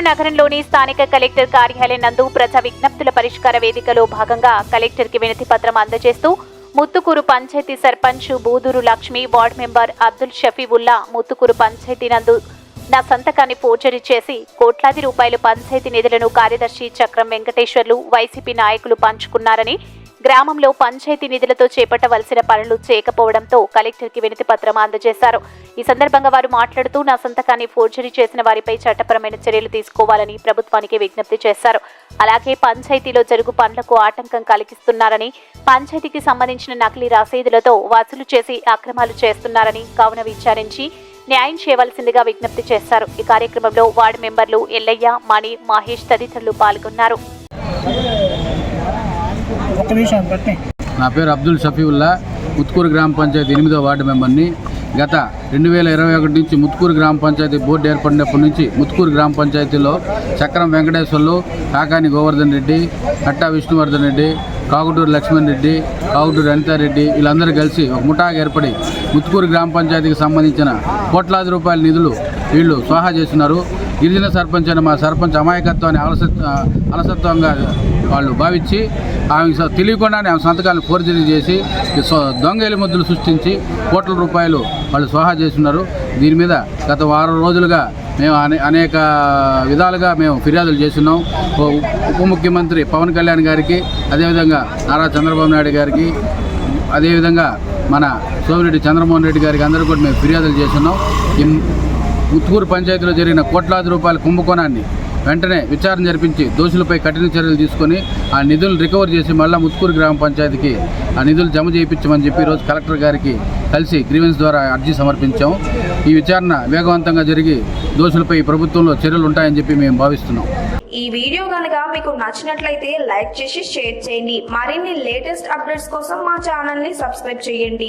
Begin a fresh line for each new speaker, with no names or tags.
నగరంలోని స్థానిక కలెక్టర్ కార్యాలయం నందు ప్రజా విజ్ఞప్తుల పరిష్కార వేదికలో భాగంగా కలెక్టర్కి వినతి పత్రం అందజేస్తూ ముత్తుకూరు పంచాయతీ సర్పంచ్ బూదూరు లక్ష్మి, వార్డు మెంబర్ అబ్దుల్ షఫీవుల్లా ముత్తుకూరు పంచాయతీ నందు నా సంతకాన్ని ఫోర్జరీ చేసి కోట్లాది రూపాయలు పంచాయతీ నిధులను కార్యదర్శి చక్రం వెంకటేశ్వర్లు, వైసీపీ నాయకులు పంచుకున్నారని, గ్రామంలో పంచాయతీ నిధులతో చేపట్టవలసిన పనులు చేయకపోవడంతో కలెక్టర్కి వినతి పత్రం అందజేశారు. ఈ సందర్భంగా వారు మాట్లాడుతూ నా సంతకాన్ని ఫోర్జరీ చేసిన వారిపై చట్టపరమైన చర్యలు తీసుకోవాలని ప్రభుత్వానికి విజ్ఞప్తి చేశారు. అలాగే పంచాయతీలో జరుగు పనులకు ఆటంకం కలిగిస్తున్నారని, పంచాయతీకి సంబంధించిన నకిలీ రసీదులతో వసూలు చేసి అక్రమాలు చేస్తున్నారని కావున విచారించి న్యాయం చేయవలసిందిగా విజ్ఞప్తి చేశారు. ఈ కార్యక్రమంలో వార్డు మెంబర్లు ఎల్లయ్య, మణి, మహేష్ తదితరులు పాల్గొన్నారు.
నా పేరు అబ్దుల్ షఫీవుల్లా, ముత్తుకూరు గ్రామ పంచాయతీ 8వ వార్డు మెంబర్ని. గత 2021 నుంచి ముత్తుకూరు గ్రామ పంచాయతీ బోర్డు ఏర్పడినప్పటి నుంచి ముత్తుకూరు గ్రామ పంచాయతీలో చక్రం వెంకటేశ్వర్లు, కాకాని గోవర్ధన్ రెడ్డి, కట్టా విష్ణువర్ధన్ రెడ్డి, కాకుటూరు లక్ష్మణ్ రెడ్డి, కాకుటూరు అనితారెడ్డి వీళ్ళందరూ కలిసి ఒక ముఠాగా ఏర్పడి ముత్తుకూరు గ్రామ పంచాయతీకి సంబంధించిన కోట్లాది రూపాయల నిధులు వీళ్ళు స్వాహా చేస్తున్నారు. గిరిజన సర్పంచ్ అయిన మా సర్పంచ్ అమాయకత్వాన్ని అలసత్వంగా వాళ్ళు భావించి ఆమె తెలియకుండానే ఆమె సంతకాలను ఫోర్జరీ చేసి దొంగ ఎలిముద్దులు సృష్టించి కోట్ల రూపాయలు వాళ్ళు స్వాహా చేస్తున్నారు. దీని మీద గత వారం రోజులుగా మేము అనేక విధాలుగా మేము ఫిర్యాదులు చేస్తున్నాం. ఉప ముఖ్యమంత్రి పవన్ కళ్యాణ్ గారికి, అదేవిధంగా నారా చంద్రబాబు నాయుడు గారికి, అదేవిధంగా మన సోమిరెడ్డి చంద్రమోహన్ రెడ్డి గారికి అందరూ కూడా మేము ఫిర్యాదులు చేస్తున్నాం. ఈ ముత్తుకూరు పంచాయతీలో జరిగిన కోట్లాది రూపాయల కుంభకోణాన్ని వెంటనే విచారణ జరిపించి దోషులపై కఠిన చర్యలు తీసుకొని ఆ నిధులు రికవర్ చేసి మళ్ళీ ముత్తుకూరు గ్రామ పంచాయతీకి ఆ నిధులు జమ చేయించమని చెప్పి ఈరోజు కలెక్టర్ గారికి కలిసి గ్రీవెన్స్ ద్వారా అర్జీ సమర్పించాం. ఈ విచారణ వేగవంతంగా జరిగి దోషులపై ప్రభుత్వంలో చర్యలు ఉంటాయని చెప్పి మేము భావిస్తున్నాం.
ఈ వీడియో కనుక మీకు నచ్చినట్లయితే లైక్ చేసి షేర్ చేయండి. మరిన్ని లేటెస్ట్ అప్డేట్స్ కోసం మా ఛానల్ ని సబ్స్క్రైబ్ చేయండి.